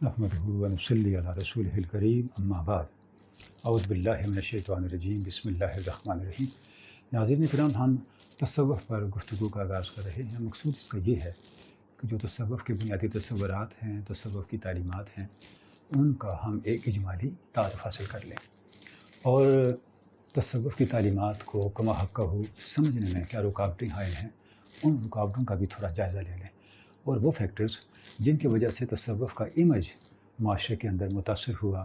نحمدہ و نصلی علی رسولہ الکریم اما بعد اعوذ باللہ من الشیطان الرجیم بسم اللہ الرحمن الرحیم۔ ناظرین کرام، ہم تصوف پر گفتگو کا آغاز کر رہے ہیں۔ مقصود اس کا یہ ہے کہ جو تصوف کے بنیادی تصورات ہیں، تصوف کی تعلیمات ہیں، ان کا ہم ایک اجمالی تعارف حاصل کر لیں، اور تصوف کی تعلیمات کو کما حق ہو سمجھنے میں کیا رکاوٹیں حائل ہیں، ان رکاوٹوں کا بھی تھوڑا جائزہ لے لیں، اور وہ فیکٹرز جن کی وجہ سے تصوف کا امیج معاشرے کے اندر متاثر ہوا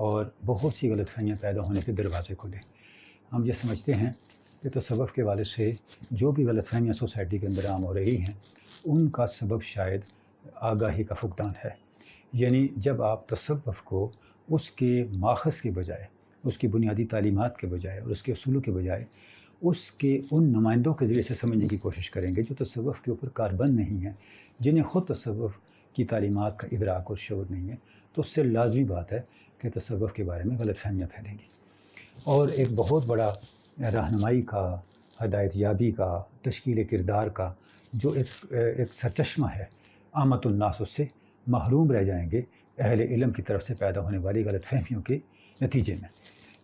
اور بہت سی غلط فہمیاں پیدا ہونے کے دروازے کھلے۔ ہم یہ سمجھتے ہیں کہ تصوف کے حوالے سے جو بھی غلط فہمیاں سوسائٹی کے اندر عام ہو رہی ہیں، ان کا سبب شاید آگاہی کا فقدان ہے۔ یعنی جب آپ تصوف کو اس کے ماخذ کے بجائے، اس کی بنیادی تعلیمات کے بجائے اور اس کے اصولوں کے بجائے اس کے ان نمائندوں کے ذریعے سے سمجھنے کی کوشش کریں گے جو تصوف کے اوپر کاربند نہیں ہیں، جنہیں خود تصوف کی تعلیمات کا ادراک اور شعور نہیں ہے، تو اس سے لازمی بات ہے کہ تصوف کے بارے میں غلط فہمیاں پھیلیں گی، اور ایک بہت بڑا رہنمائی کا، ہدایت یابی کا، تشکیل کردار کا جو ایک سرچشمہ ہے، عامت الناس اس سے محروم رہ جائیں گے اہل علم کی طرف سے پیدا ہونے والی غلط فہمیوں کے نتیجے میں۔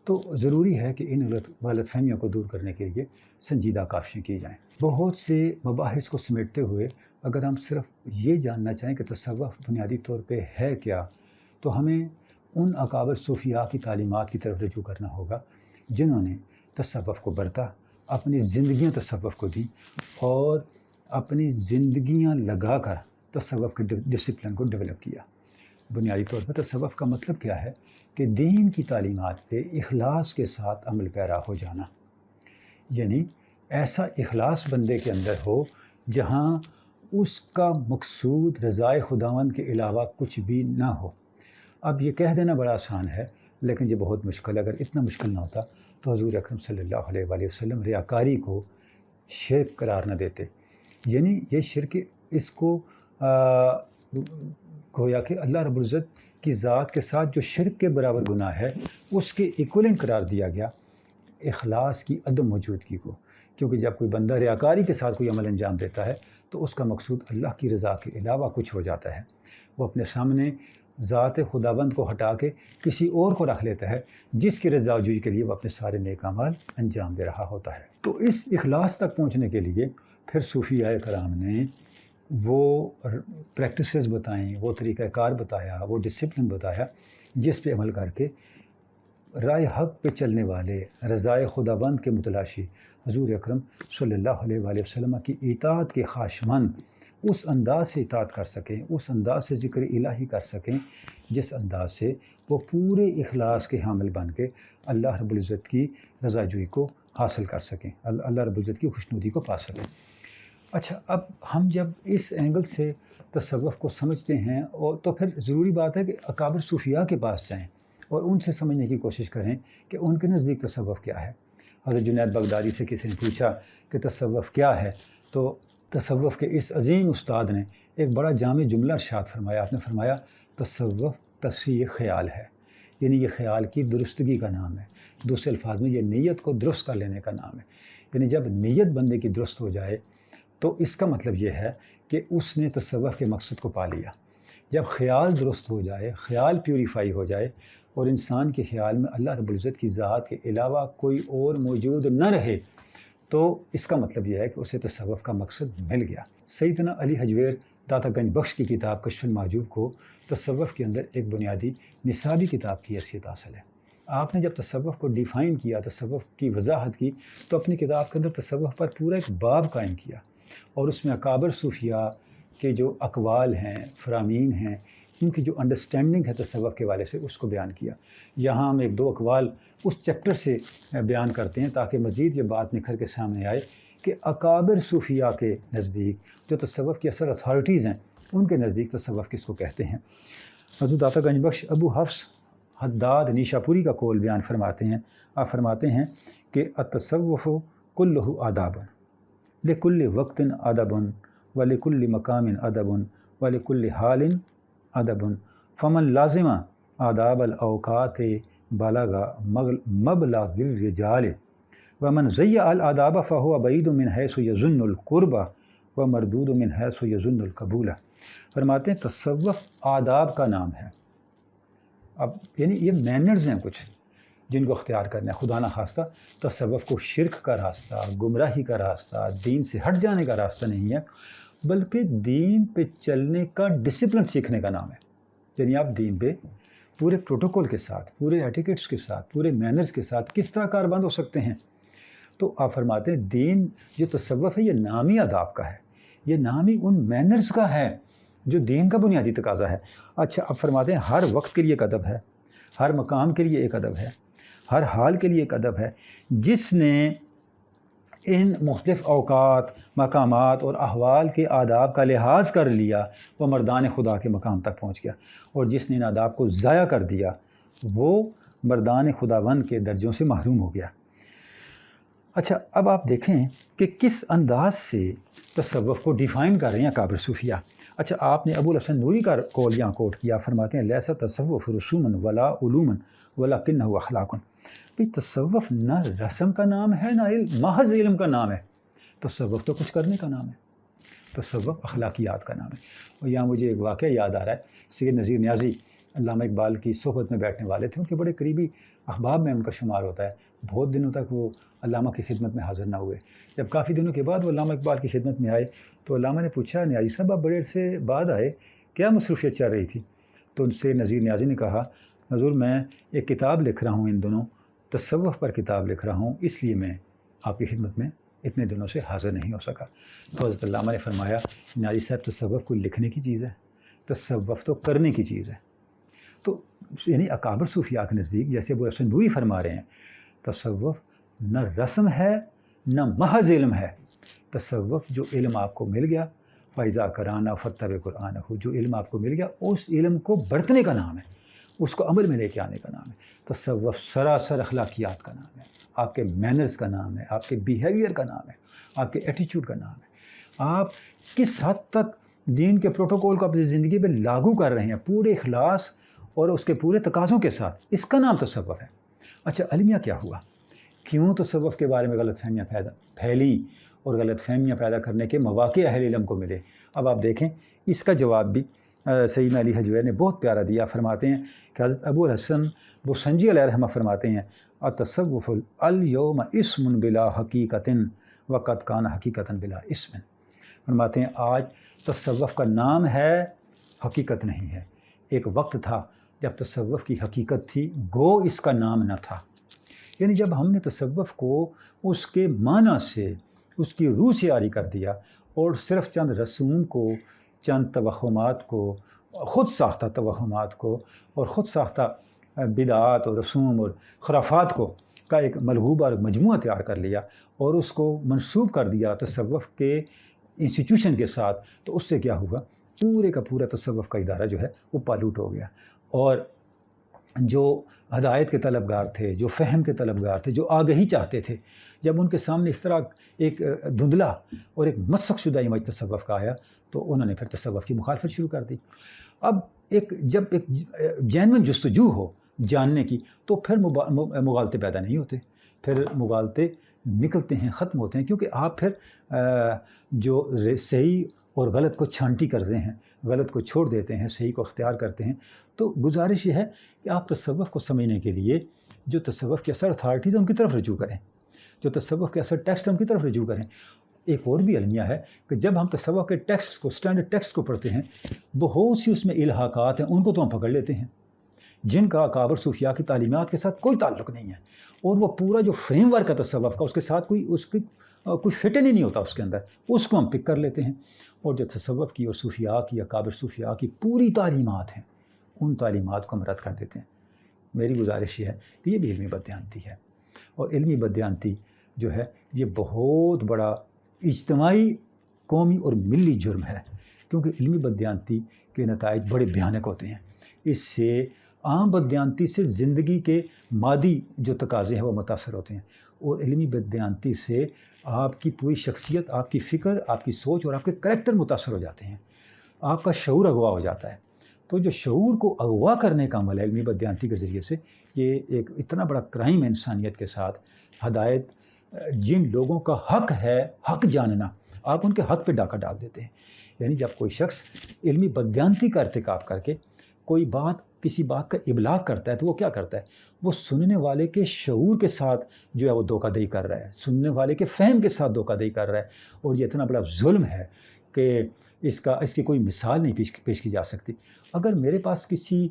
تو ضروری ہے کہ ان غلط فہمیوں کو دور کرنے کے لیے سنجیدہ کاوشیں کی جائیں۔ بہت سے مباحث کو سمیٹتے ہوئے اگر ہم صرف یہ جاننا چاہیں کہ تصوف بنیادی طور پہ ہے کیا، تو ہمیں ان اکابر صوفیاء کی تعلیمات کی طرف رجوع کرنا ہوگا جنہوں نے تصوف کو برتا، اپنی زندگیاں تصوف کو دیں، اور اپنی زندگیاں لگا کر تصوف کے ڈسپلن کو ڈیولپ کیا۔ بنیادی طور پر تصوف کا مطلب کیا ہے کہ دین کی تعلیمات پہ اخلاص کے ساتھ عمل پیرا ہو جانا، یعنی ایسا اخلاص بندے کے اندر ہو جہاں اس کا مقصود رضائے خداوند کے علاوہ کچھ بھی نہ ہو۔ اب یہ کہہ دینا بڑا آسان ہے، لیکن یہ بہت مشکل ہے۔ اگر اتنا مشکل نہ ہوتا تو حضور اکرم صلی اللہ علیہ وآلہ وسلم ریاکاری کو شرک قرار نہ دیتے۔ یعنی یہ شرک، اس کو گویا کہ اللہ رب العزت کی ذات کے ساتھ جو شرک کے برابر گناہ ہے، اس کے ایکولنٹ قرار دیا گیا اخلاص کی عدم موجودگی کو، کیونکہ جب کوئی بندہ ریاکاری کے ساتھ کوئی عمل انجام دیتا ہے تو اس کا مقصود اللہ کی رضا کے علاوہ کچھ ہو جاتا ہے۔ وہ اپنے سامنے ذات خداوند کو ہٹا کے کسی اور کو رکھ لیتا ہے جس کی رضا جوئی کے لیے وہ اپنے سارے نیک اعمال انجام دے رہا ہوتا ہے۔ تو اس اخلاص تک پہنچنے کے لیے پھر صوفیاء کرام نے وہ پریکٹسز بتائیں، وہ طریقہ کار بتایا، وہ ڈسپلن بتایا جس پہ عمل کر کے رائے حق پہ چلنے والے، رضائے خداوند کے متلاشی حضور اکرم صلی اللہ علیہ وآلہ وسلم کی اطاعت کے خواہشمند اس انداز سے اطاعت کر سکیں، اس انداز سے ذکر الہی کر سکیں جس انداز سے وہ پورے اخلاص کے حامل بن کے اللہ رب العزت کی رضا جوئی کو حاصل کر سکیں، اللہ رب العزت کی خوشنودی کو پا سکیں۔ اچھا، اب ہم جب اس اینگل سے تصوف کو سمجھتے ہیں اور تو پھر ضروری بات ہے کہ اکابر صوفیاء کے پاس جائیں اور ان سے سمجھنے کی کوشش کریں کہ ان کے نزدیک تصوف کیا ہے۔ حضرت جنید بغدادی سے کسی نے پوچھا کہ تصوف کیا ہے، تو تصوف کے اس عظیم استاد نے ایک بڑا جامع جملہ ارشاد فرمایا۔ آپ نے فرمایا تصوف تصفیہ خیال ہے، یعنی یہ خیال کی درستگی کا نام ہے۔ دوسرے الفاظ میں یہ نیت کو درست کر لینے کا نام ہے۔ یعنی جب نیت بندے کی درست ہو جائے تو اس کا مطلب یہ ہے کہ اس نے تصوف کے مقصد کو پا لیا۔ جب خیال درست ہو جائے، خیال پیوریفائی ہو جائے اور انسان کے خیال میں اللہ رب العزت کی ذات کے علاوہ کوئی اور موجود نہ رہے، تو اس کا مطلب یہ ہے کہ اسے تصوف کا مقصد مل گیا۔ سیدنا علی حجویر داتا گنج بخش کی کتاب کشف المحجوب کو تصوف کے اندر ایک بنیادی نصابی کتاب کی حیثیت حاصل ہے۔ آپ نے جب تصوف کو ڈیفائن کیا، تصوف کی وضاحت کی، تو اپنی کتاب کے اندر تصوف پر پورا ایک باب قائم کیا، اور اس میں اکابر صوفیاء کے جو اقوال ہیں، فرامین ہیں، ان کی جو انڈرسٹینڈنگ ہے تصوف کے حوالے سے، اس کو بیان کیا۔ یہاں ہم ایک دو اقوال اس چیپٹر سے بیان کرتے ہیں تاکہ مزید یہ بات نکھر کے سامنے آئے کہ اکابر صوفیاء کے نزدیک جو تصوف کی اثر اتھارٹیز ہیں، ان کے نزدیک تصوف کس کو کہتے ہیں۔ حضرت داتا گنج بخش ابو حفص حداد نیشا پوری کا قول بیان فرماتے ہیں۔ آپ فرماتے ہیں کہ التصوف کلہ آداب، لکل وقت ادب ولکل مقام ادب ولکل حال ادب، فمن لازم آداب الاوقات بلغ مبلغ الرجال ومن ضیع الآداب فهو بعید من حیث یظن القرب ومردود من حیث یظن القبول۔ فرماتے ہیں تصوف آداب کا نام ہے. اب یعنی یہ مینرز ہیں کچھ جن کو اختیار کرنا ہے. خدا نہ خواستہ تصوف کو شرک کا راستہ، گمراہی کا راستہ، دین سے ہٹ جانے کا راستہ نہیں ہے، بلکہ دین پہ چلنے کا ڈسپلن سیکھنے کا نام ہے. یعنی آپ دین پہ پورے پروٹوکول کے ساتھ، پورے ایٹیکیٹس کے ساتھ، پورے مینرز کے ساتھ کس طرح کاربند ہو سکتے ہیں. تو آپ فرماتے ہیں دین جو تصوف ہے یہ نامی آداب کا ہے، یہ نامی ان مینرز کا ہے جو دین کا بنیادی تقاضا ہے. اچھا اب فرماتے ہیں ہر وقت کے لیے ایک ادب ہے، ہر مقام کے لیے ایک ادب ہے، ہر حال کے لیے ایک ادب ہے. جس نے ان مختلف اوقات، مقامات اور احوال کے آداب کا لحاظ کر لیا وہ مردان خدا کے مقام تک پہنچ گیا، اور جس نے ان آداب کو ضائع کر دیا وہ مردان خداوند کے درجوں سے محروم ہو گیا. اچھا اب آپ دیکھیں کہ کس انداز سے تصوف کو ڈیفائن کر رہے ہیں اکابر صوفیہ. اچھا آپ نے ابو الحسن نوری کا قول یہاں کوٹ کیا. فرماتے ہیں لیسا تصوف رسومن ولا علومن ولیکنہ اخلاقن. بھئی تصوف نہ رسم کا نام ہے نہ علم، محض علم کا نام ہے. تصوف تو کچھ کرنے کا نام ہے، تصوف اخلاقیات کا نام ہے. اور یہاں مجھے ایک واقعہ یاد آ رہا ہے. سید نذیر نیازی علامہ اقبال کی صحبت میں بیٹھنے والے تھے، ان کے بڑے قریبی احباب میں ان کا شمار ہوتا ہے. بہت دنوں تک وہ علامہ کی خدمت میں حاضر نہ ہوئے. جب کافی دنوں کے بعد وہ علامہ اقبال کی خدمت میں آئے تو علامہ نے پوچھا نیازی صاحب آپ بڑے عرصے بعد آئے، کیا مصروفیت چل رہی تھی؟ تو ان سے نذیر نیازی نے کہا حضور میں ایک کتاب لکھ رہا ہوں، ان دنوں تصوف پر کتاب لکھ رہا ہوں، اس لیے میں آپ کی خدمت میں اتنے دنوں سے حاضر نہیں ہو سکا. تو حضرت علامہ نے فرمایا نیازی صاحب تصوف کو لکھنے کی چیز ہے، تصوف تو کرنے کی چیز ہے. تو یعنی اکابر صوفیاء کے نزدیک جیسے ابو الحسن نوری فرما رہے ہیں تصوف نہ رسم ہے نہ محض علم ہے. تصوف جو علم آپ کو مل گیا فیضا کرانا فتح قرآن ہو، جو علم آپ کو مل گیا اس علم کو برتنے کا نام ہے، اس کو عمل میں لے کے آنے کا نام ہے. تصوف سراسر اخلاقیات کا نام ہے، آپ کے مینرز کا نام ہے، آپ کے بیہیویئر کا نام ہے، آپ کے ایٹیچیوڈ کا نام ہے. آپ کس حد تک دین کے پروٹوکول کو اپنی زندگی پہ لاگو کر رہے ہیں پورے اخلاص اور اس کے پورے تقاضوں کے ساتھ، اس کا نام تصوف ہے. اچھا المیہ کیا ہوا؟ کیوں تصوف کے بارے میں غلط فہمیاں پھیلی اور غلط فہمیاں پیدا کرنے کے مواقع اہل علم کو ملے؟ اب آپ دیکھیں اس کا جواب بھی سیدنا علی حجویر نے بہت پیارا دیا. فرماتے ہیں کہ حضرت ابو الحسن بوسنجی علیہ رحمہ فرماتے ہیں التصوف الیوم اسم بلا حقیقت وقد کان حقیقتا بلا اسم. فرماتے ہیں آج تصوف کا نام ہے، حقیقت نہیں ہے. ایک وقت تھا جب تصوف کی حقیقت تھی، گو اس کا نام نہ تھا. یعنی جب ہم نے تصوف کو اس کے معنی سے، اس کی روح سے عاری کر دیا اور صرف چند رسوم کو، چند توہمات کو، خود ساختہ توہمات کو اور خود ساختہ بدعات اور رسوم اور خرافات کو کا ایک ملغوبہ اور مجموعہ تیار کر لیا اور اس کو منسوب کر دیا تصوف کے انسٹیٹیوشن کے ساتھ، تو اس سے کیا ہوا؟ پورے کا پورا تصوف کا ادارہ جو ہے وہ پالوٹ ہو گیا. اور جو ہدایت کے طلبگار تھے، جو فہم کے طلبگار تھے، جو آگہی چاہتے تھے، جب ان کے سامنے اس طرح ایک دھندلا اور ایک مسخ شدہ امیج تصوف کا آیا تو انہوں نے پھر تصوف کی مخالفت شروع کر دی. اب جب ایک جینوئن جستجو ہو جاننے کی تو پھر مغالطے پیدا نہیں ہوتے، پھر مغالطے نکلتے ہیں، ختم ہوتے ہیں، کیونکہ آپ پھر جو صحیح اور غلط کو چھانٹی کرتے ہیں، غلط کو چھوڑ دیتے ہیں، صحیح کو اختیار کرتے ہیں. تو گزارش یہ ہے کہ آپ تصوف کو سمجھنے کے لیے جو تصوف کے اثر اتھارٹیز ہیں ان کی طرف رجوع کریں، جو تصوف کے اثر ٹیکسٹ ہیں ان کی طرف رجوع کریں. ایک اور بھی المیہ ہے کہ جب ہم تصوف کے ٹیکسٹ کو، اسٹینڈرڈ ٹیکسٹ کو پڑھتے ہیں، بہت سی اس میں الحاقات ہیں، ان کو تو ہم پکڑ لیتے ہیں جن کا اکابر صوفیاء کی تعلیمات کے ساتھ کوئی تعلق نہیں ہے، اور وہ پورا جو فریم ورک ہے تصوف کا اس کے ساتھ کوئی فٹن ہی نہیں ہوتا اس کے اندر، اس کو ہم پک کر لیتے ہیں. اور جو تصوف کی اور صوفیاء کی، اکابر صوفیاء کی پوری تعلیمات ہیں ان تعلیمات کو ہم رد کر دیتے ہیں. میری گزارش یہ ہے کہ یہ بھی علمی بددیانتی ہے، اور علمی بددیانتی جو ہے یہ بہت بڑا اجتماعی، قومی اور ملی جرم ہے، کیونکہ علمی بددیانتی کے نتائج بڑے بھیانک ہوتے ہیں. اس سے عام بددیانتی سے زندگی کے مادی جو تقاضے ہیں وہ متاثر ہوتے ہیں، اور علمی بددیانتی سے آپ کی پوری شخصیت، آپ کی فکر، آپ کی سوچ اور آپ کے کریکٹر متاثر ہو جاتے ہیں، آپ کا شعور اغوا ہو جاتا ہے. تو جو شعور کو اغوا کرنے کا عمل ہے علمی بددیانتی کے ذریعے سے، یہ ایک اتنا بڑا کرائم ہے انسانیت کے ساتھ. ہدایت جن لوگوں کا حق ہے، حق جاننا، آپ ان کے حق پہ ڈاکہ ڈال دیتے ہیں. یعنی جب کوئی شخص علمی بددیانتی کا ارتکاب کر کے کوئی کسی بات کا ابلاغ کرتا ہے تو وہ کیا کرتا ہے؟ وہ سننے والے کے شعور کے ساتھ جو ہے وہ دھوکہ دہی کر رہا ہے، سننے والے کے فہم کے ساتھ دھوکہ دہی کر رہا ہے، اور یہ اتنا بڑا ظلم ہے کہ اس کی کوئی مثال نہیں پیش کی جا سکتی۔ اگر میرے پاس کسی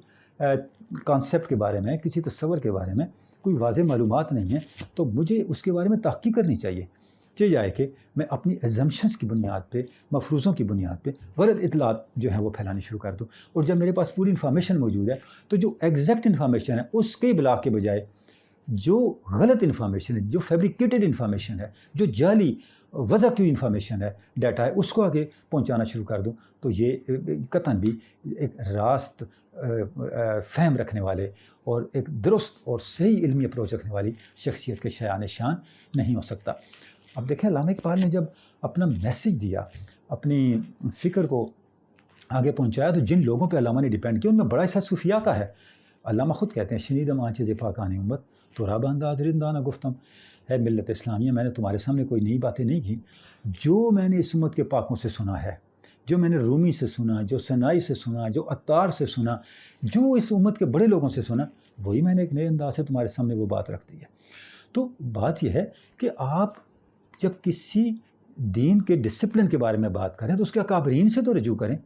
کانسیپٹ کے بارے میں، کسی تصور کے بارے میں کوئی واضح معلومات نہیں ہے تو مجھے اس کے بارے میں تحقیق کرنی چاہیے، جائے کہ میں اپنی ایزمپشنس کی بنیاد پہ، مفروضوں کی بنیاد پہ غلط اطلاعات جو ہیں وہ پھیلانی شروع کر دوں، اور جب میرے پاس پوری انفارمیشن موجود ہے تو جو ایگزیکٹ انفارمیشن ہے اس کے ابلاغ کے بجائے جو غلط انفارمیشن ہے، جو فیبریکیٹڈ انفارمیشن ہے، جو جعلی وضع کی انفارمیشن ہے، ڈیٹا ہے، اس کو آگے پہنچانا شروع کر دوں، تو یہ قطعاً بھی ایک راست فہم رکھنے والے اور ایک درست اور صحیح علمی اپروچ رکھنے والی شخصیت کے شایان شان نہیں ہو سکتا۔ اب دیکھیں علامہ اقبال نے جب اپنا میسیج دیا، اپنی فکر کو آگے پہنچایا، تو جن لوگوں پہ علامہ نے ڈیپینڈ کیا ان میں بڑا حصہ صوفیاء کا ہے۔ علامہ خود کہتے ہیں شنیدم آنچ ز پاکان امت تو راب انداز رندانہ گفتم، ہے ملت اسلامیہ، میں نے تمہارے سامنے کوئی نئی باتیں نہیں کی، جو میں نے اس امت کے پاکوں سے سنا ہے، جو میں نے رومی سے سنا، جو سنائی سے سنا، جو عطار سے سنا، جو اس امت کے بڑے لوگوں سے سنا، وہی میں نے ایک نئے انداز سے تمہارے سامنے وہ بات رکھ دی ہے۔ تو بات یہ ہے کہ آپ جب کسی دین کے ڈسپلن کے بارے میں بات کریں تو اس کے اکابرین سے تو رجوع کریں،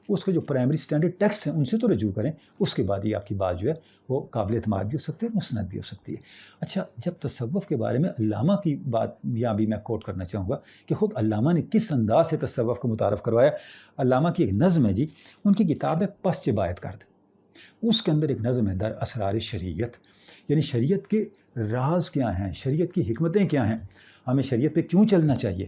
اس کے جو پرائمری سٹینڈرڈ ٹیکسٹ ہیں ان سے تو رجوع کریں، اس کے بعد ہی آپ کی بات جو ہے وہ قابل اعتماد بھی ہو سکتی ہے، مسند بھی ہو سکتی ہے۔ اچھا، جب تصوف کے بارے میں علامہ کی بات یہاں بھی میں کوٹ کرنا چاہوں گا کہ خود علامہ نے کس انداز سے تصوف کو متعارف کروایا۔ علامہ کی ایک نظم ہے جی، ان کی کتاب ہے پس باعت کرد، اس کے اندر ایک نظم ہے در اسرار شریعت، یعنی شریعت کے راز کیا ہیں، شریعت کی حکمتیں کیا ہیں، ہمیں شریعت پہ کیوں چلنا چاہیے،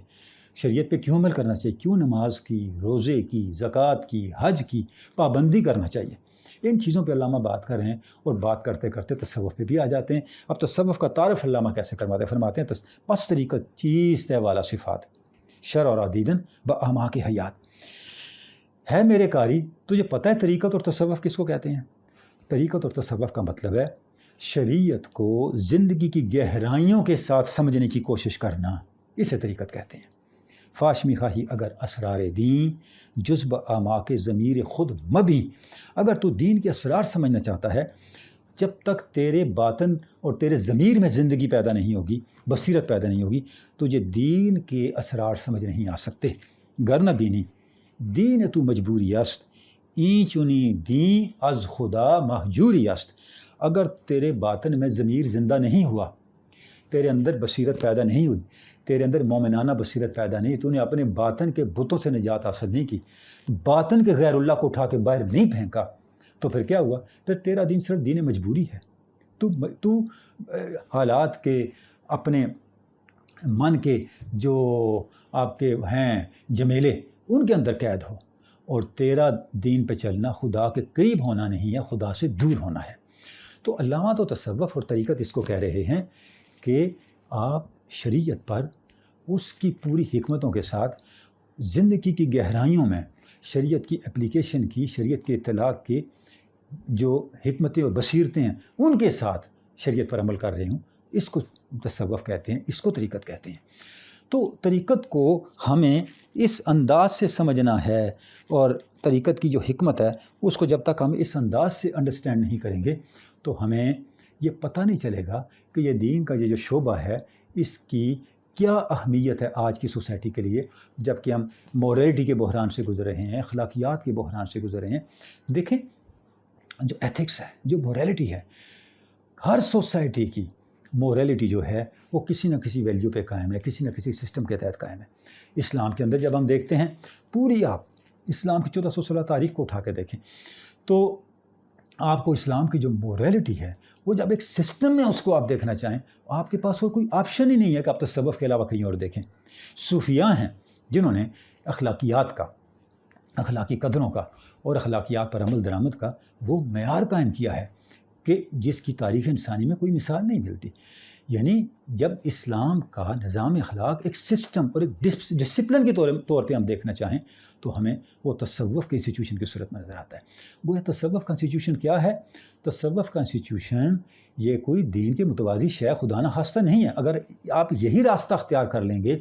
شریعت پہ کیوں عمل کرنا چاہیے، کیوں نماز کی، روزے کی، زکوٰۃ کی، حج کی پابندی کرنا چاہیے۔ ان چیزوں پہ علامہ بات کر رہے ہیں، اور بات کرتے کرتے تصوف پہ بھی آ جاتے ہیں۔ اب تصوف کا تعارف علامہ کیسے کرواتے ہیں؟ فرماتے ہیں پس طریقہ چیز تے والا صفات شر اور عدیدن بآما کے حیات، ہے میرے قاری تجھے پتہ ہے طریقت اور تصوف کس کو کہتے ہیں؟ طریقت اور تصوف کا مطلب ہے شریعت کو زندگی کی گہرائیوں کے ساتھ سمجھنے کی کوشش کرنا، اسے طریقت کہتے ہیں۔ فاشمی خواہی اگر اسرار دین جزب آما کے ضمیر خود مبی، اگر تو دین کے اسرار سمجھنا چاہتا ہے، جب تک تیرے باطن اور تیرے ضمیر میں زندگی پیدا نہیں ہوگی، بصیرت پیدا نہیں ہوگی، تجھے دین کے اسرار سمجھ نہیں آ سکتے۔ گر نہ بینی دین تو مجبوری است، این چنی دین از خدا محجوری است، اگر تیرے باطن میں ضمیر زندہ نہیں ہوا، تیرے اندر بصیرت پیدا نہیں ہوئی، تیرے اندر مومنانہ بصیرت پیدا نہیں، تو نے اپنے باطن کے بتوں سے نجات حاصل نہیں کی، باطن کے غیر اللہ کو اٹھا کے باہر نہیں پھینکا، تو پھر کیا ہوا؟ پھر تیرا دین صرف دین مجبوری ہے۔ تو حالات کے، اپنے من کے جو آپ کے ہیں جمیلے، ان کے اندر قید ہو، اور تیرا دین پہ چلنا خدا کے قریب ہونا نہیں ہے، خدا سے دور ہونا ہے۔ تو علامہ تو تصوف اور طریقت اس کو کہہ رہے ہیں کہ آپ شریعت پر اس کی پوری حکمتوں کے ساتھ زندگی کی گہرائیوں میں شریعت کی اپلیکیشن کی، شریعت کے اطلاع کے جو حکمتیں اور بصیرتیں ہیں ان کے ساتھ شریعت پر عمل کر رہے ہوں، اس کو تصوف کہتے ہیں، اس کو طریقت کہتے ہیں۔ تو طریقت کو ہمیں اس انداز سے سمجھنا ہے، اور طریقت کی جو حکمت ہے اس کو جب تک ہم اس انداز سے انڈرسٹینڈ نہیں کریں گے تو ہمیں یہ پتہ نہیں چلے گا کہ یہ دین کا یہ جو شعبہ ہے اس کی کیا اہمیت ہے آج کی سوسائٹی کے لیے، جب کہ ہم موریلٹی کے بحران سے گزر رہے ہیں، اخلاقیات کے بحران سے گزر رہے ہیں۔ دیکھیں، جو ایتھکس ہے، جو موریلٹی ہے، ہر سوسائٹی کی موریلٹی جو ہے وہ کسی نہ کسی ویلیو پہ قائم ہے، کسی نہ کسی سسٹم کے تحت قائم ہے۔ اسلام کے اندر جب ہم دیکھتے ہیں پوری، آپ اسلام کی 1400 سالہ تاریخ کو اٹھا کے دیکھیں تو آپ کو اسلام کی جو موریلٹی ہے وہ جب ایک سسٹم میں اس کو آپ دیکھنا چاہیں، آپ کے پاس کوئی آپشن ہی نہیں ہے کہ آپ تصوف کے علاوہ کہیں اور دیکھیں۔ صوفیاء ہیں جنہوں نے اخلاقیات کا، اخلاقی قدروں کا اور اخلاقیات پر عمل درآمد کا وہ معیار قائم کیا ہے کہ جس کی تاریخ انسانی میں کوئی مثال نہیں ملتی۔ یعنی جب اسلام کا نظام اخلاق ایک سسٹم اور ایک ڈسپلن کے طور پہ ہم دیکھنا چاہیں تو ہمیں وہ تصوف کے انسٹیٹیوشن کی صورت میں نظر آتا ہے۔ گویا تصوف کا انسٹیٹیوشن کیا ہے؟ تصوف کا انسٹیٹیوشن یہ کوئی دین کے متوازی شے خدا نہ خواستہ نہیں ہے۔ اگر آپ یہی راستہ اختیار کر لیں گے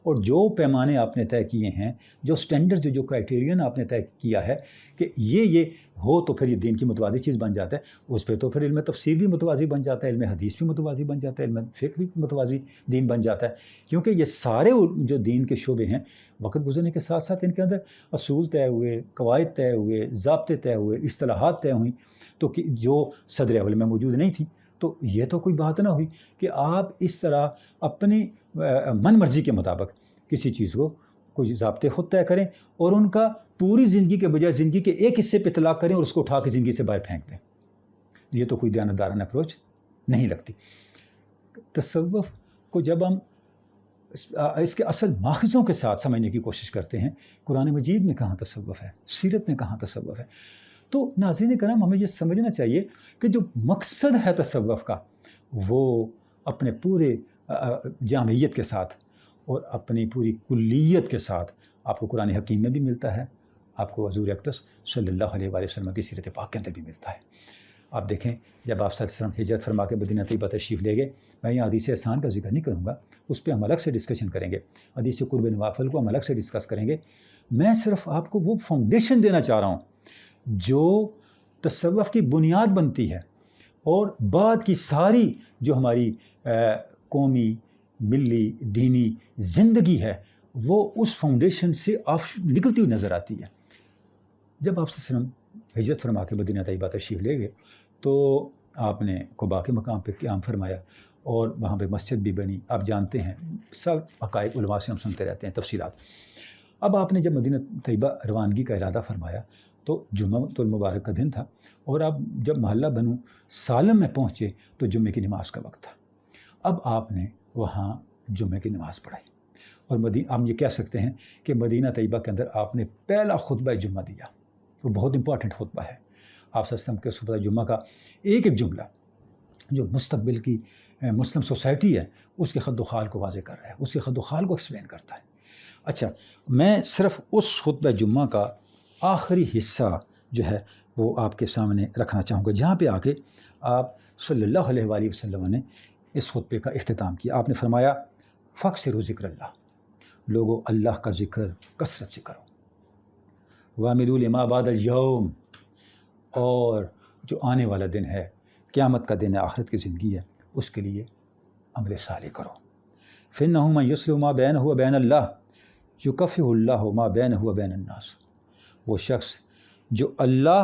اور جو پیمانے آپ نے طے کیے ہیں، جو سٹینڈرڈ جو کرائٹیرین آپ نے طے کیا ہے کہ یہ ہو تو پھر یہ دین کی متوازی چیز بن جاتا ہے، اس پہ تو پھر علم تفسیر بھی متوازی بن جاتا ہے، علم حدیث بھی متوازی بن جاتا ہے، علم فقہ بھی متوازی دین بن جاتا ہے، کیونکہ یہ سارے جو دین کے شعبے ہیں وقت گزرنے کے ساتھ ساتھ ان کے اندر اصول طے ہوئے، قواعد طے ہوئے، ضابطے طے ہوئے، اصطلاحات طے ہوئیں، تو جو صدر اول میں موجود نہیں تھیں۔ تو یہ تو کوئی بات نہ ہوئی کہ آپ اس طرح اپنی من مرضی کے مطابق کسی چیز کو کوئی ضابطے خود طے کریں اور ان کا پوری زندگی کے بجائے زندگی کے ایک حصے پہ اطلاق کریں اور اس کو اٹھا کے زندگی سے باہر پھینک دیں۔ یہ تو کوئی دیانتدارانہ اپروچ نہیں لگتی۔ تصوف کو جب ہم اس کے اصل ماخذوں کے ساتھ سمجھنے کی کوشش کرتے ہیں، قرآن مجید میں کہاں تصوف ہے، سیرت میں کہاں تصوف ہے، تو ناظرین کرام ہمیں یہ سمجھنا چاہیے کہ جو مقصد ہے تصوف کا وہ اپنے پورے جامعیت کے ساتھ اور اپنی پوری کلیت کے ساتھ آپ کو قرآن حکیم میں بھی ملتا ہے، آپ کو حضور اقدس صلی اللہ علیہ وآلہ وسلم کی سیرت پاک کے اندر بھی ملتا ہے۔ آپ دیکھیں جب آپ صلی اللہ علیہ وسلم ہجرت فرما کے مدینہ طیبہ تشریف لے گئے، میں یہاں حدیث احسان کا ذکر نہیں کروں گا، اس پہ ہم الگ سے ڈسکشن کریں گے، حدیث قرب نوافل کو ہم الگ سے ڈسکس کریں گے۔ میں صرف آپ کو وہ فاؤنڈیشن دینا چاہ رہا ہوں جو تصوف کی بنیاد بنتی ہے، اور بعد کی ساری جو ہماری قومی، ملی، دینی زندگی ہے وہ اس فاؤنڈیشن سے نکلتی ہوئی نظر آتی ہے۔ جب آپ صلی اللہ علیہ وسلم ہجرت فرما کے مدینہ طیبہ تشریف لے گئے تو آپ نے قباء کے مقام پہ قیام فرمایا اور وہاں پہ مسجد بھی بنی، آپ جانتے ہیں سب حقائق علماء سے ہم سنتے رہتے ہیں تفصیلات۔ اب آپ نے جب مدینہ طیبہ روانگی کا ارادہ فرمایا تو جمعہ المبارک کا دن تھا، اور آپ جب محلہ بنو سالم میں پہنچے تو جمعے کی نماز کا وقت تھا۔ اب آپ نے وہاں جمعے کی نماز پڑھائی، اور ہم یہ کہہ سکتے ہیں کہ مدینہ طیبہ کے اندر آپ نے پہلا خطبہ جمعہ دیا، وہ بہت امپورٹنٹ خطبہ ہے۔ آپ صلی اللہ علیہ وسلم کے خطبہ جمعہ کا ایک ایک جملہ جو مستقبل کی مسلم سوسائٹی ہے اس کے خد و خال کو واضح کر رہا ہے، اس کے خد و خال کو ایکسپلین کرتا ہے۔ اچھا، میں صرف اس خطبہ جمعہ کا آخری حصہ جو ہے وہ آپ کے سامنے رکھنا چاہوں گا، جہاں پہ آ کے آپ صلی اللہ علیہ وآلہ وسلم نے اس خطبے کا اختتام کیا۔ آپ نے فرمایا فَاكْثِرُوا ذِكْرَ اللَّهِ، لوگوں اللہ کا ذکر کثرت سے کرو، وَاعْمِلُوا لِمَا بَعْدَ الْيَوْمِ، اور جو آنے والا دن ہے، قیامت کا دن ہے، آخرت کی زندگی ہے، اس کے لیے عمل صالح کرو۔ فَإِنَّهُ مَن يُصْلِحُ مَا بَيْنَهُ وَبَيْنَ اللَّهِ يُكَفِّرُ اللَّهُ مَا بَيْنَهُ وَبَيْنَ النَّاسِ، وہ شخص جو اللہ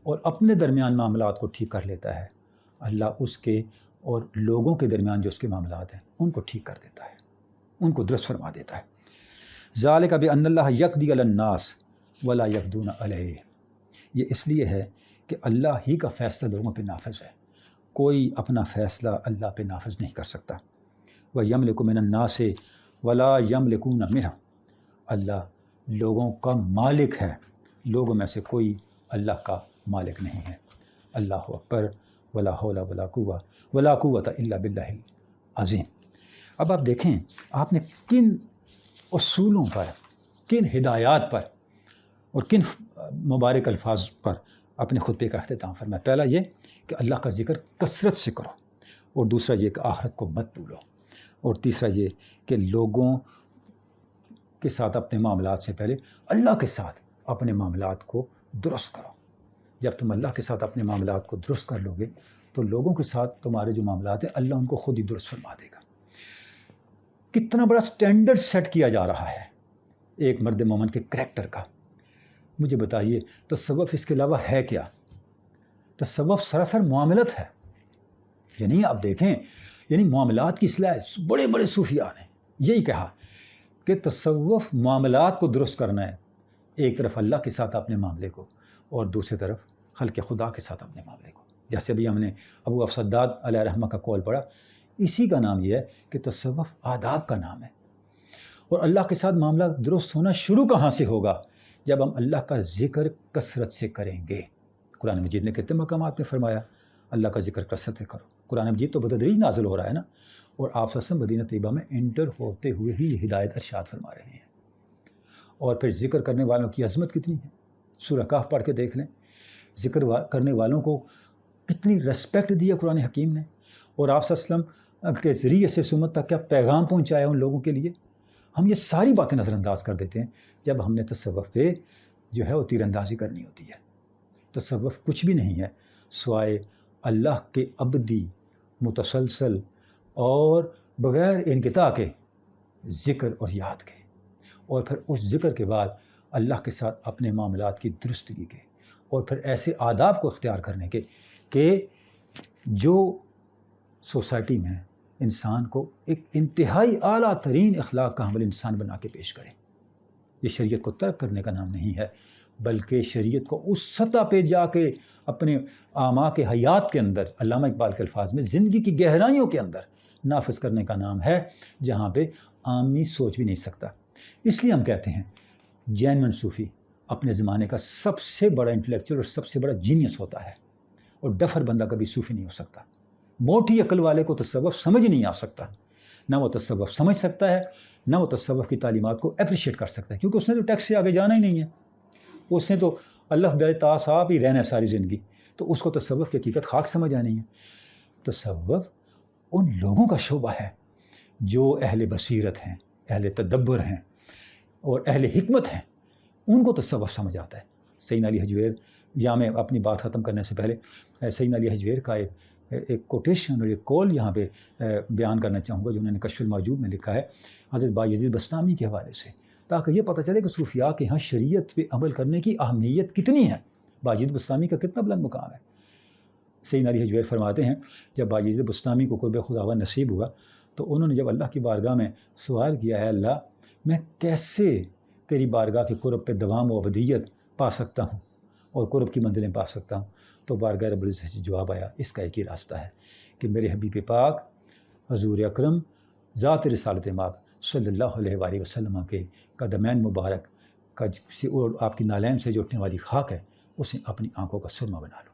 اور اپنے درمیان معاملات کو ٹھیک کر لیتا ہے، اللہ اس کے اور لوگوں کے درمیان جو اس کے معاملات ہیں ان کو ٹھیک کر دیتا ہے، ان کو درست فرما دیتا ہے۔ ذَلِكَ بِأَنَّ اللَّهَ يَقْضِي عَلَى النَّاسِ وَلَا يَقْضُونَ عَلَيْهِ، یہ اس لیے ہے کہ اللہ ہی کا فیصلہ لوگوں پہ نافذ ہے، کوئی اپنا فیصلہ اللہ پہ نافذ نہیں کر سکتا۔ وَيَمْلِكُ مِنَ النَّاسِ وَلَا يَمْلِكُونَ مِنْهُ، اللہ لوگوں کا مالک ہے، لوگوں میں سے کوئی اللہ کا مالک نہیں ہے۔ اللہ اکبر، ولا حول ولا قوت الا باللہ العظیم۔ اب آپ دیکھیں آپ نے کن اصولوں پر، کن ہدایات پر اور کن مبارک الفاظ پر اپنے خطبے کا اختتام فرمایا۔ پہلا یہ کہ اللہ کا ذکر کثرت سے کرو، اور دوسرا یہ کہ آخرت کو مت بھولو، اور تیسرا یہ کہ لوگوں کے ساتھ اپنے معاملات سے پہلے اللہ کے ساتھ اپنے معاملات کو درست کرو۔ جب تم اللہ کے ساتھ اپنے معاملات کو درست کر لو گے تو لوگوں کے ساتھ تمہارے جو معاملات ہیں اللہ ان کو خود ہی درست فرما دے گا۔ کتنا بڑا سٹینڈرڈ سیٹ کیا جا رہا ہے ایک مرد مومن کے کریکٹر کا۔ مجھے بتائیے تصوف اس کے علاوہ ہے کیا؟ تصوف سراسر معاملت ہے، یعنی آپ دیکھیں یعنی معاملات کی اصلاح بڑے بڑے صوفیاء نے یہی کہا کہ تصوف معاملات کو درست کرنا ہے، ایک طرف اللہ کے ساتھ اپنے معاملے کو اور دوسری طرف خلق خدا کے ساتھ اپنے معاملے کو۔ جیسے بھی ہم نے ابو افسداد علیہ رحمہ کا قول پڑھا، اسی کا نام یہ ہے کہ تصوف آداب کا نام ہے۔ اور اللہ کے ساتھ معاملہ درست ہونا شروع کہاں سے ہوگا؟ جب ہم اللہ کا ذکر کثرت سے کریں گے۔ قرآن مجید نے کتنے مقامات میں فرمایا اللہ کا ذکر کثرت سے کرو. قرآن مجید تو بتدریج نازل ہو رہا ہے نا, اور آپ صلی اللہ علیہ وسلم مدینہ طیبہ میں انٹر ہوتے ہوئے ہی یہ ہدایت ارشاد فرما رہے ہیں. اور پھر ذکر کرنے والوں کی عظمت کتنی ہے, سورہ کہف پڑھ کے دیکھ لیں. ذکر کرنے والوں کو کتنی رسپیکٹ دی ہے قرآن حکیم نے, اور آپ صلی اللہ علیہ وسلم کے ذریعے سے اس امت تک کیا پیغام پہنچایا ان لوگوں کے لیے. ہم یہ ساری باتیں نظر انداز کر دیتے ہیں جب ہم نے تصوف پہ جو ہے وہ تیر اندازی کرنی ہوتی ہے. تصوف کچھ بھی نہیں ہے سوائے اللہ کے ابدی متسلسل اور بغیر انقطاع کے ذکر اور یاد کے, اور پھر اس ذکر کے بعد اللہ کے ساتھ اپنے معاملات کی درستگی کے, اور پھر ایسے آداب کو اختیار کرنے کے کہ جو سوسائٹی میں انسان کو ایک انتہائی اعلیٰ ترین اخلاق کا حامل انسان بنا کے پیش کرے. یہ شریعت کو ترک کرنے کا نام نہیں ہے, بلکہ شریعت کو اس سطح پہ جا کے اپنے اعماق حیات کے اندر, علامہ اقبال کے الفاظ میں, زندگی کی گہرائیوں کے اندر نافذ کرنے کا نام ہے, جہاں پہ عامی سوچ بھی نہیں سکتا. اس لیے ہم کہتے ہیں جین صوفی اپنے زمانے کا سب سے بڑا انٹلیکچوئل اور سب سے بڑا جینیس ہوتا ہے, اور ڈفر بندہ کبھی صوفی نہیں ہو سکتا. موٹی عقل والے کو تصوف سمجھ نہیں آ سکتا, نہ وہ تصوف سمجھ سکتا ہے, نہ وہ تصوف کی تعلیمات کو اپریشیٹ کر سکتا ہے, کیونکہ اس نے تو ٹیکس سے آگے جانا ہی نہیں ہے. اس نے تو اللہ بے تاس آپ ہی رہنا ہے ساری زندگی, تو اس کو تصوف کی حقیقت خاک سمجھ آنی ہے. تصوف ان لوگوں کا شعبہ ہے جو اہل بصیرت ہیں, اہل تدبر ہیں اور اہل حکمت ہیں, ان کو تصوف سمجھ آتا ہے. سیدنا علی حجویر, یا میں اپنی بات ختم کرنے سے پہلے سیدنا علی حجویر کا ایک کوٹیشن اور ایک کال یہاں پہ بیان کرنا چاہوں گا, جو انہوں نے کشف الموجود میں لکھا ہے حضرت بایزید بسطامی کے حوالے سے, تاکہ یہ پتہ چلے کہ صوفیاء کے ہاں شریعت پہ عمل کرنے کی اہمیت کتنی ہے. بایزید بسطامی کا کتنا بلند مقام ہے. سیدنا علی حجویر فرماتے ہیں جب بایزید بسطامی کو قرب خداوند نصیب ہوا تو انہوں نے جب اللہ کی بارگاہ میں سوال کیا, ہے اللہ میں کیسے تیری بارگاہ کے قرب پہ دوام و ابدیت پا سکتا ہوں اور قرب کی منزلیں پا سکتا ہوں, تو بارگاہ رب العزت سے جواب آیا, اس کا ایک ہی راستہ ہے کہ میرے حبیب پاک حضور اکرم ذات رسالت مآب صلی اللہ علیہ وآلہ وسلم کے قدمین مبارک کا اور آپ کی نالین سے جو اٹھنے والی خاک ہے, اسے اپنی آنکھوں کا سرما بنا لو.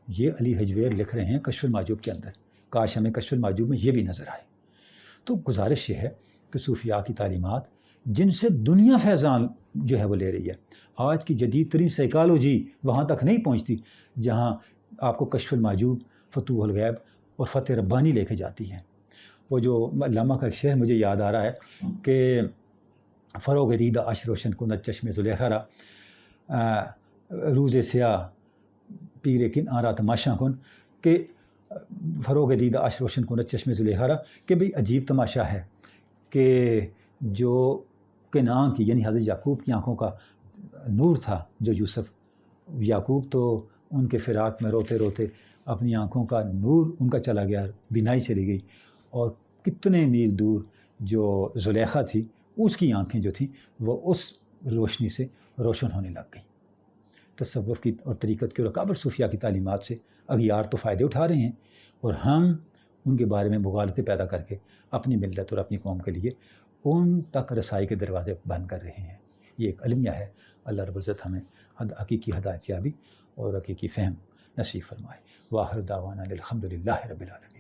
یہ علی حجویر لکھ رہے ہیں کشف المحجوب کے اندر. کاش ہمیں کشف المحجوب میں یہ بھی نظر آئے. تو گزارش یہ ہے کہ صوفیاء کی تعلیمات جن سے دنیا فیضان جو ہے وہ لے رہی ہے, آج کی جدید ترین سائیکالوجی وہاں تک نہیں پہنچتی جہاں آپ کو کشف المحجوب, فتوح الغیب اور فتح ربانی لے کے جاتی ہے. وہ جو علامہ کا ایک شعر مجھے یاد آ رہا ہے کہ فروغ دیدہ عش روشن کند چشم زلیخا را, روز سیاہ پیر کن آرا تماشا کن, کہ فروغ دیدہ عش روشن کند چشم زلیخا را, کہ بھئی عجیب تماشا ہے کہ جو کنعان کی یعنی حضرت یعقوب کی آنکھوں کا نور تھا, جو یوسف یعقوب تو ان کے فراق میں روتے روتے اپنی آنکھوں کا نور ان کا چلا گیا, بینائی چلی گئی, اور کتنے میل دور جو زلیخا تھی اس کی آنکھیں جو تھیں وہ اس روشنی سے روشن ہونے لگ گئیں. تصوف کی اور طریقت کے اور اکابر صوفیاء کی تعلیمات سے اغیار تو فائدے اٹھا رہے ہیں, اور ہم ان کے بارے میں مغالطے پیدا کر کے اپنی ملت اور اپنی قوم کے لیے ان تک رسائی کے دروازے بند کر رہے ہیں. یہ ایک المیہ ہے. اللہ رب العزت ہمیں حقیقی ہدایت یابی اور حقیقی فہم نصیب فرمائے. وآخر دعوانا الحمد للہ رب العالمین.